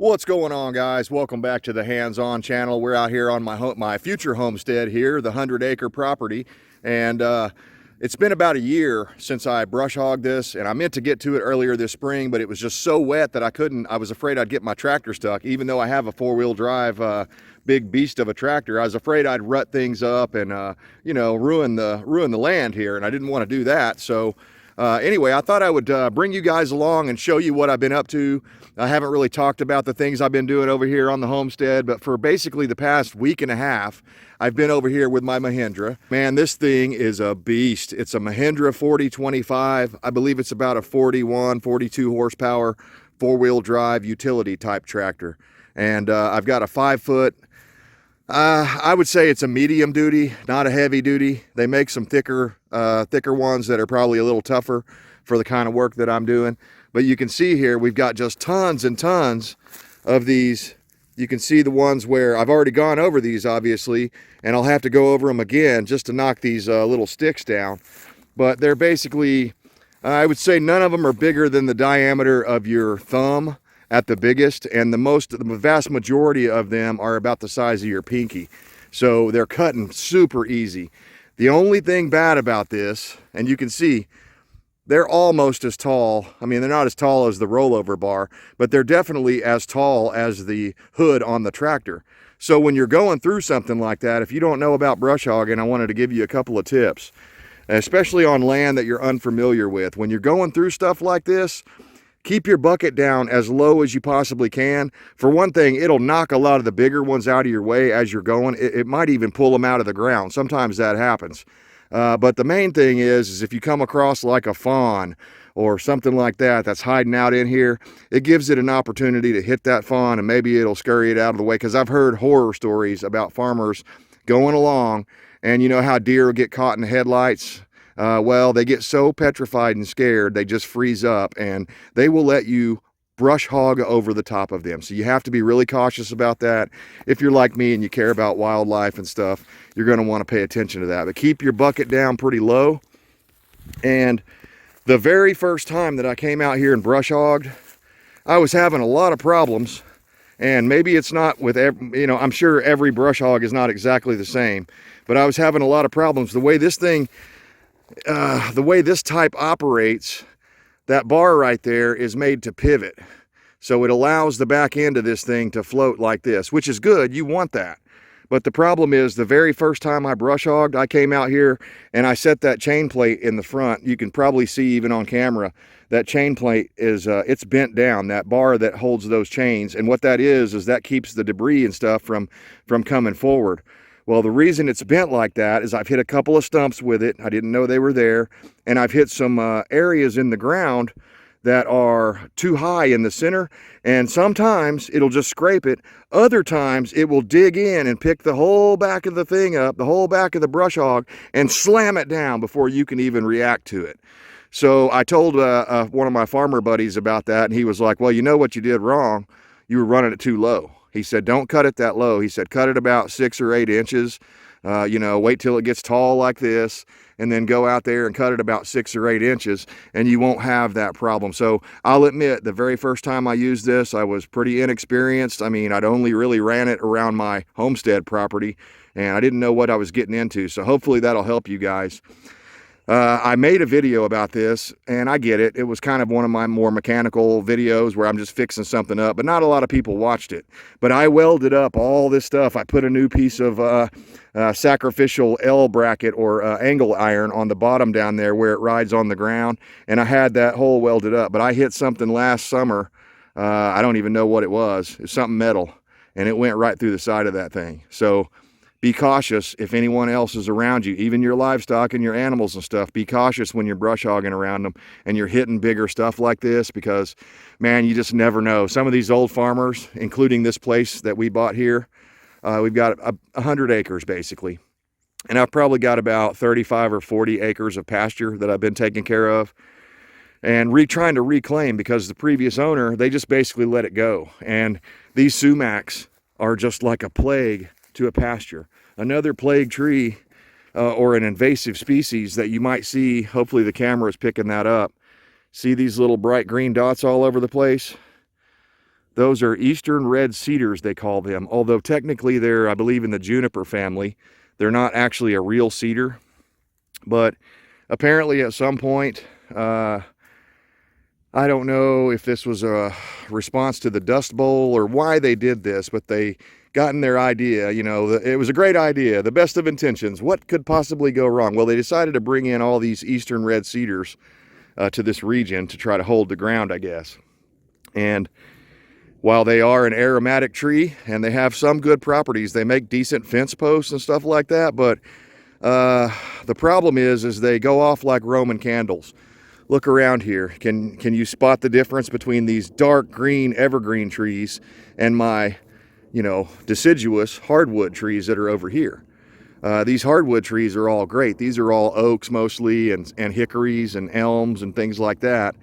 What's going on, guys? Welcome back to the Hands-On channel. We're out here on my future homestead here, the 100-acre property, and it's been about a year since I brush hogged this, and I meant to get to it earlier this spring, but it was just so wet that I was afraid I'd get my tractor stuck. Even though I have a four-wheel drive big beast of a tractor, I was afraid I'd rut things up and ruin the land here, and I didn't want to do that. So anyway, I thought I would bring you guys along and show you what I've been up to. I haven't really talked about the things I've been doing over here on the homestead, but for basically the past week and a half, I've been over here with my Mahindra. Man, this thing is a beast. It's a Mahindra 4025. I believe it's about a 42 horsepower, four-wheel drive utility type tractor. And I've got a 5-foot, I would say it's a medium duty, not a heavy duty. They make some thicker ones that are probably a little tougher for the kind of work that I'm doing. But you can see here, we've got just tons and tons of these. You can see the ones where I've already gone over these, obviously, and I'll have to go over them again just to knock these little sticks down. But they're basically, I would say none of them are bigger than the diameter of your thumb at the biggest, and the vast majority of them are about the size of your pinky. So they're cutting super easy. The only thing bad about this, and you can see, they're almost as tall. I mean, they're not as tall as the rollover bar, but they're definitely as tall as the hood on the tractor. So when you're going through something like that, if you don't know about brush hogging, I wanted to give you a couple of tips, especially on land that you're unfamiliar with. When you're going through stuff like this, keep your bucket down as low as you possibly can. For one thing, it'll knock a lot of the bigger ones out of your way as you're going. It might even pull them out of the ground. Sometimes that happens. But the main thing is if you come across like a fawn or something like that that's hiding out in here, it gives it an opportunity to hit that fawn, and maybe it'll scurry it out of the way. Because I've heard horror stories about farmers going along, and you know how deer get caught in the headlights? Well, they get so petrified and scared, they just freeze up, and they will let you brush hog over the top of them. So you have to be really cautious about that. If you're like me and you care about wildlife and stuff, you're going to want to pay attention to that. But keep your bucket down pretty low. And the very first time that I came out here and brush hogged, I was having a lot of problems. And maybe it's not with every, I'm sure every brush hog is not exactly the same, but I was having a lot of problems. The way this type operates, that bar right there is made to pivot. So it allows the back end of this thing to float like this, which is good. You want that. But the problem is, the very first time I brush hogged, I came out here and I set that chain plate in the front. You can probably see even on camera, that chain plate is, it's bent down, that bar that holds those chains. And what that is that keeps the debris and stuff from coming forward. Well, the reason it's bent like that is I've hit a couple of stumps with it. I didn't know they were there. And I've hit some areas in the ground that are too high in the center. And sometimes it'll just scrape it. Other times it will dig in and pick the whole back of the thing up, the whole back of the brush hog, and slam it down before you can even react to it. So I told one of my farmer buddies about that, and he was like, well, you know what you did wrong? You were running it too low. He said, don't cut it that low. He said, cut it about 6 or 8 inches. Wait till it gets tall like this, and then go out there and cut it about 6 or 8 inches, and you won't have that problem. So I'll admit, the very first time I used this, I was pretty inexperienced. I mean, I'd only really ran it around my homestead property, and I didn't know what I was getting into. So hopefully that'll help you guys. I made a video about this, and I get it. It was kind of one of my more mechanical videos where I'm just fixing something up, but not a lot of people watched it. But I welded up all this stuff. I put a new piece of sacrificial L bracket or angle iron on the bottom down there where it rides on the ground, and I had that hole welded up. But I hit something last summer. I don't even know what it was. It's something metal, and it went right through the side of that thing. So be cautious if anyone else is around you, even your livestock and your animals and stuff. Be cautious when you're brush hogging around them and you're hitting bigger stuff like this, because, man, you just never know. Some of these old farmers, including this place that we bought here, we've got 100 acres basically. And I've probably got about 35 or 40 acres of pasture that I've been taking care of and trying to reclaim, because the previous owner, they just basically let it go. And these sumacs are just like a plague to a pasture. Another plague tree or an invasive species that you might see, hopefully the camera is picking that up. See these little bright green dots all over the place? Those are Eastern Red Cedars, they call them. Although technically they're, I believe, in the juniper family. They're not actually a real cedar. But apparently at some point, I don't know if this was a response to the Dust Bowl or why they did this, but they gotten their idea, you know, it was a great idea, the best of intentions. What could possibly go wrong? Well, they decided to bring in all these Eastern Red Cedars to this region to try to hold the ground, I guess. And while they are an aromatic tree and they have some good properties, they make decent fence posts and stuff like that, but the problem is they go off like Roman candles. Look around here. Can you spot the difference between these dark green evergreen trees and my, you know, deciduous hardwood trees that are over here? These hardwood trees are all great. These are all oaks mostly, and hickories and elms and things like that.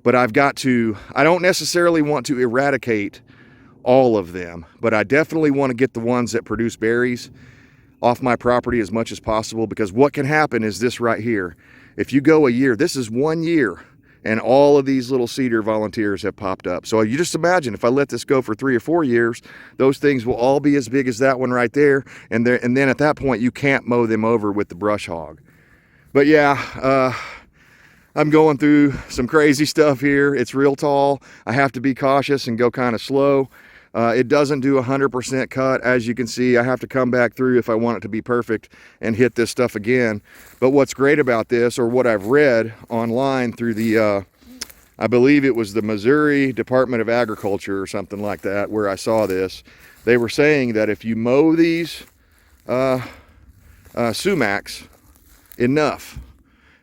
But I don't necessarily want to eradicate all of them, but I definitely want to get the ones that produce berries off my property as much as possible, because what can happen is this right here. If you go a year, this is 1 year, and all of these little cedar volunteers have popped up. So you just imagine if I let this go for 3 or 4 years, those things will all be as big as that one right there. And then at that point, you can't mow them over with the brush hog. But yeah, I'm going through some crazy stuff here. It's real tall. I have to be cautious and go kind of slow. It doesn't do 100% cut. As you can see, I have to come back through if I want it to be perfect and hit this stuff again. But what's great about this, or what I've read online through the, I believe it was the Missouri Department of Agriculture or something like that, where I saw this, they were saying that if you mow these sumacs enough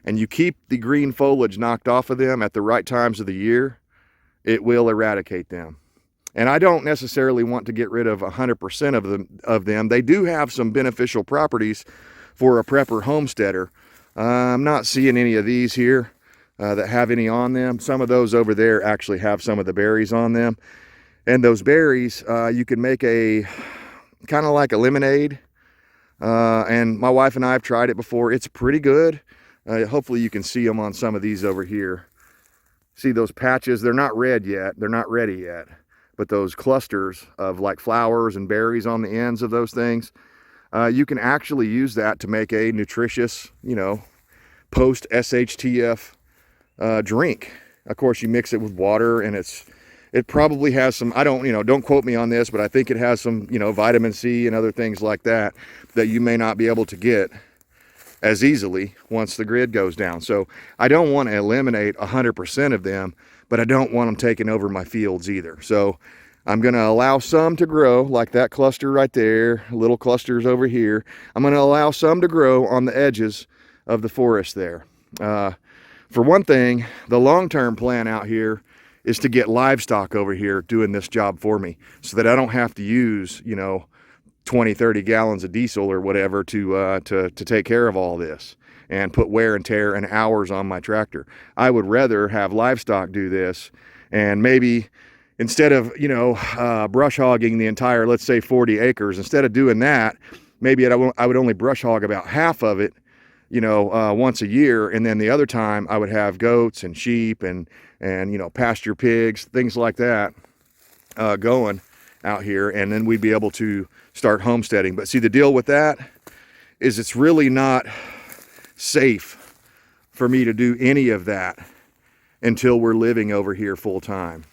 and you keep the green foliage knocked off of them at the right times of the year, it will eradicate them. And I don't necessarily want to get rid of 100% of them. They do have some beneficial properties for a prepper homesteader. I'm not seeing any of these here that have any on them. Some of those over there actually have some of the berries on them. And those berries, you can make a kind of like a lemonade. And my wife and I have tried it before. It's pretty good. Hopefully you can see them on some of these over here. See those patches? They're not red yet. They're not ready yet. But those clusters of like flowers and berries on the ends of those things, you can actually use that to make a nutritious, you know, post SHTF drink. Of course, you mix it with water, and it probably has some, don't quote me on this, but I think it has some, vitamin C and other things like that you may not be able to get as easily once the grid goes down. So I don't want to eliminate 100% of them, but I don't want them taking over my fields either. So I'm going to allow some to grow, like that cluster right there, little clusters over here. I'm going to allow some to grow on the edges of the forest there. For one thing, the long-term plan out here is to get livestock over here doing this job for me, so that I don't have to use, 20, 30 gallons of diesel or whatever to take care of all this and put wear and tear and hours on my tractor. I would rather have livestock do this, and maybe instead of, brush hogging the entire, let's say 40 acres, instead of doing that, maybe I would only brush hog about half of it, once a year. And then the other time I would have goats and sheep and pasture pigs, things like that, going out here. And then we'd be able to start homesteading. But see, the deal with that is it's really not safe for me to do any of that until we're living over here full time.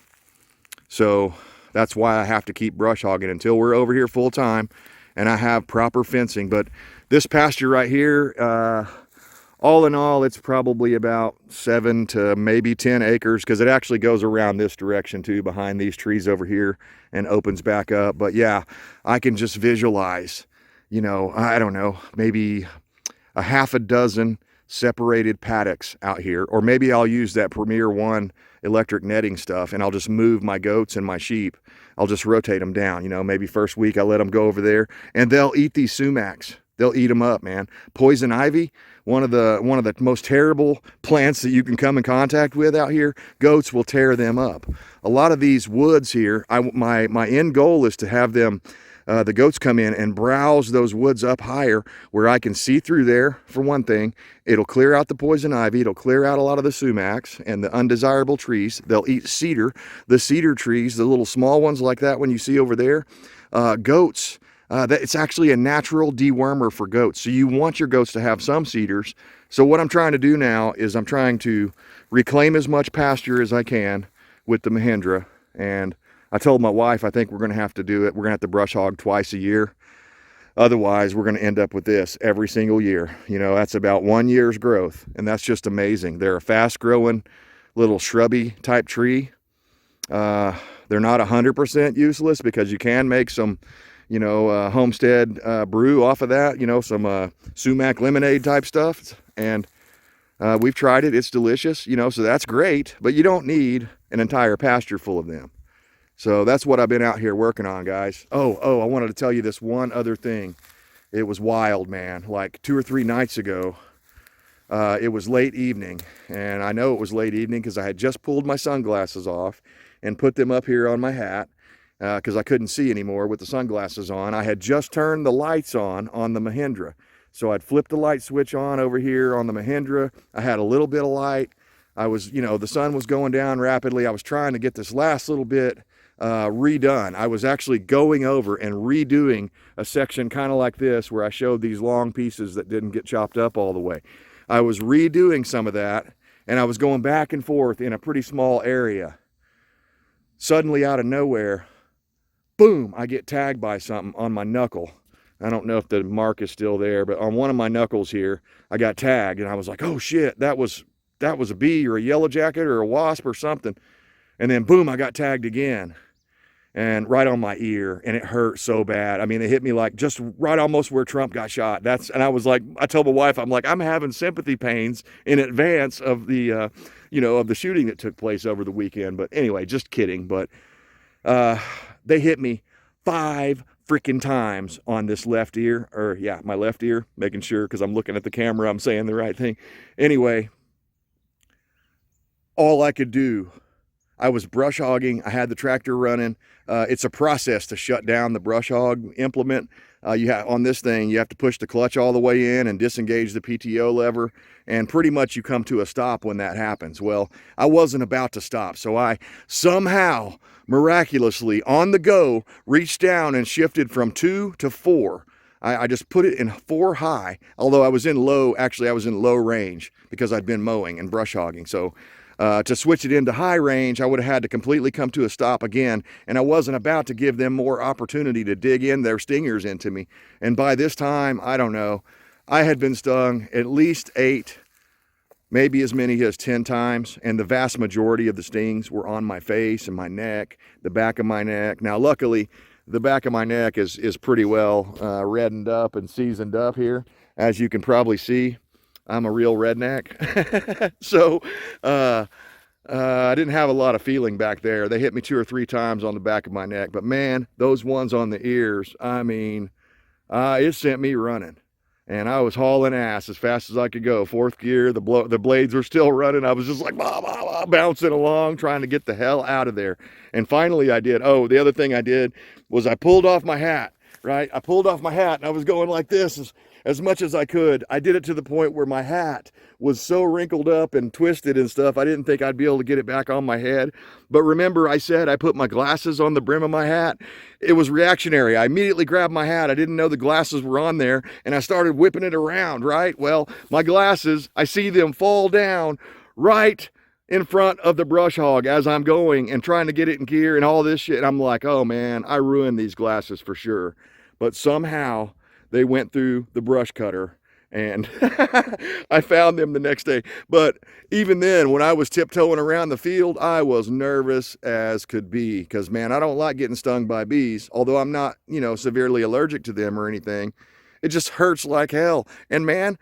So that's why I have to keep brush hogging until we're over here full time and I have proper fencing. But this pasture right here, all in all, it's probably about 7 to maybe 10 acres, because it actually goes around this direction too, behind these trees over here, and opens back up. But yeah, I can just visualize, I don't know, maybe a half a dozen separated paddocks out here. Or maybe I'll use that Premier One electric netting stuff, and I'll just move my goats and my sheep. I'll just rotate them down. Maybe first week I let them go over there, and they'll eat these sumacs. They'll eat them up, man. Poison ivy, one of the most terrible plants that you can come in contact with out here. Goats will tear them up. A lot of these woods here, my end goal is to have them the goats come in and browse those woods up higher where I can see through there, for one thing. It'll clear out the poison ivy. It'll clear out a lot of the sumacs and the undesirable trees. They'll eat cedar, the cedar trees, the little small ones like that one you see over there. Goats, it's actually a natural dewormer for goats. So you want your goats to have some cedars. So what I'm trying to do now is I'm trying to reclaim as much pasture as I can with the Mahindra. And I told my wife, I think we're going to have to do it. We're going to have to brush hog twice a year. Otherwise, we're going to end up with this every single year. You know, that's about 1 year's growth. And that's just amazing. They're a fast growing little shrubby type tree. They're not 100% useless because you can make some, you know, homestead brew off of that, you know, some sumac lemonade type stuff. And we've tried it. It's delicious, you know, so that's great. But you don't need an entire pasture full of them. So that's what I've been out here working on, guys. Oh, I wanted to tell you this one other thing. It was wild, man. Like 2 or 3 nights ago, it was late evening. And I know it was late evening because I had just pulled my sunglasses off and put them up here on my hat because I couldn't see anymore with the sunglasses on. I had just turned the lights on the Mahindra. So I'd flipped the light switch on over here on the Mahindra. I had a little bit of light. I was, you know, the sun was going down rapidly. I was trying to get this last little bit redone. I was actually going over and redoing a section kind of like this where I showed these long pieces that didn't get chopped up all the way. I was redoing some of that and I was going back and forth in a pretty small area. Suddenly out of nowhere, boom, I get tagged by something on my knuckle. I don't know if the mark is still there, but on one of my knuckles here, I got tagged and I was like, oh shit, that was a bee or a yellow jacket or a wasp or something. And then boom, I got tagged again. And right on my ear, and it hurt so bad. I mean, it hit me like just right almost where Trump got shot. And I was like, I told my wife, I'm like, I'm having sympathy pains in advance of the, you know, of the shooting that took place over the weekend. But anyway, just kidding. But they hit me 5 freaking times on this left ear, or yeah, my left ear, making sure because I'm looking at the camera, I'm saying the right thing. Anyway, all I could do, I was brush hogging. I had the tractor running. It's a process to shut down the brush hog implement. On this thing, you have to push the clutch all the way in and disengage the PTO lever. And pretty much you come to a stop when that happens. Well, I wasn't about to stop. So I somehow, miraculously, on the go, reached down and shifted from 2 to 4. I just put it in 4 high, although I was in low range because I'd been mowing and brush hogging. So to switch it into high range, I would have had to completely come to a stop again, and I wasn't about to give them more opportunity to dig in their stingers into me. And by this time, I don't know, I had been stung at least 8, maybe as many as 10 times, and the vast majority of the stings were on my face and my neck, the back of my neck. Now, luckily, the back of my neck is pretty well reddened up and seasoned up here, as you can probably see. I'm a real redneck. So I didn't have a lot of feeling back there. They hit me 2 or 3 times on the back of my neck. But man, those ones on the ears, I mean, it sent me running. And I was hauling ass as fast as I could go. 4th gear, the blades were still running. I was just like bouncing along, trying to get the hell out of there. And finally I did. Oh, the other thing I did was I pulled off my hat, right? I pulled off my hat and I was going like this as much as I could. I did it to the point where my hat was so wrinkled up and twisted and stuff, I didn't think I'd be able to get it back on my head. But remember, I said I put my glasses on the brim of my hat. It was reactionary. I immediately grabbed my hat. I didn't know the glasses were on there, and I started whipping it around, right? Well, my glasses, I see them fall down right in front of the brush hog as I'm going and trying to get it in gear and all this shit. And I'm like, oh man, I ruined these glasses for sure. But somehow they went through the brush cutter and I found them the next day. But even then, when I was tiptoeing around the field, I was nervous as could be because, man, I don't like getting stung by bees, although I'm not, you know, severely allergic to them or anything. It just hurts like hell. And man,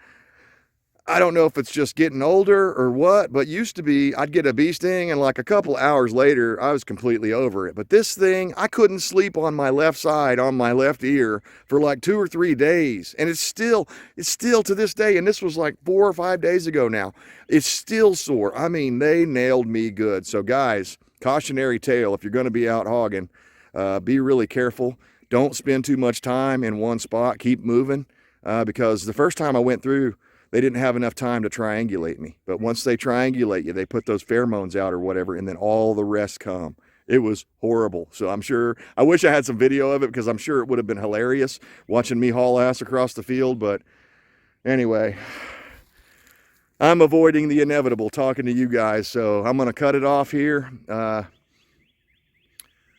I don't know if it's just getting older or what, but used to be, I'd get a bee sting and like a couple hours later, I was completely over it. But this thing, I couldn't sleep on my left side, on my left ear for like 2 or 3 days. And it's still to this day, and this was like 4 or 5 days ago now, it's still sore. I mean, they nailed me good. So guys, cautionary tale, if you're gonna be out hogging, be really careful. don't spend too much time in one spot. Keep moving, because the first time I went through, they didn't have enough time to triangulate me. But once they triangulate you, they put those pheromones out or whatever, and then all the rest come. It was horrible. So I'm sure, I wish I had some video of it, because I'm sure it would have been hilarious watching me haul ass across the field. But anyway, I'm avoiding the inevitable talking to you guys, so I'm going to cut it off here.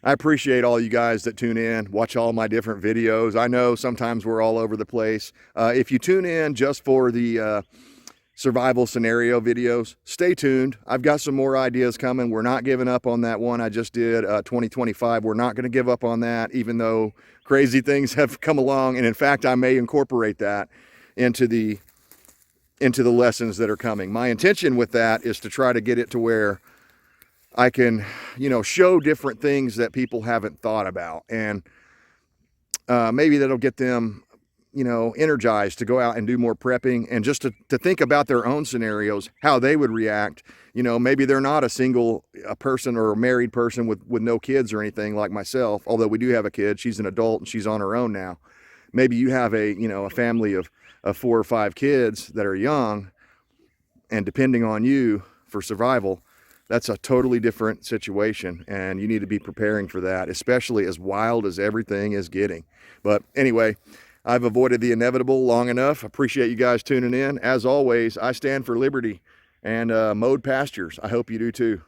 I appreciate all you guys that tune in, watch all my different videos. I know sometimes we're all over the place. If you tune in just for the survival scenario videos, stay tuned. I've got some more ideas coming. We're not giving up on that one I just did, 2025. We're not going to give up on that, even though crazy things have come along. And in fact, I may incorporate that into the lessons that are coming. My intention with that is to try to get it to where I can, show different things that people haven't thought about. And maybe that'll get them energized to go out and do more prepping, and just to think about their own scenarios, how they would react. Maybe they're not a person or a married person with no kids or anything like myself, although we do have a kid. She's an adult and she's on her own now. Maybe you have a family of 4 or 5 kids that are young and depending on you for survival. That's a totally different situation, and you need to be preparing for that, especially as wild as everything is getting. But anyway, I've avoided the inevitable long enough. Appreciate you guys tuning in. As always, I stand for liberty and mowed pastures. I hope you do too.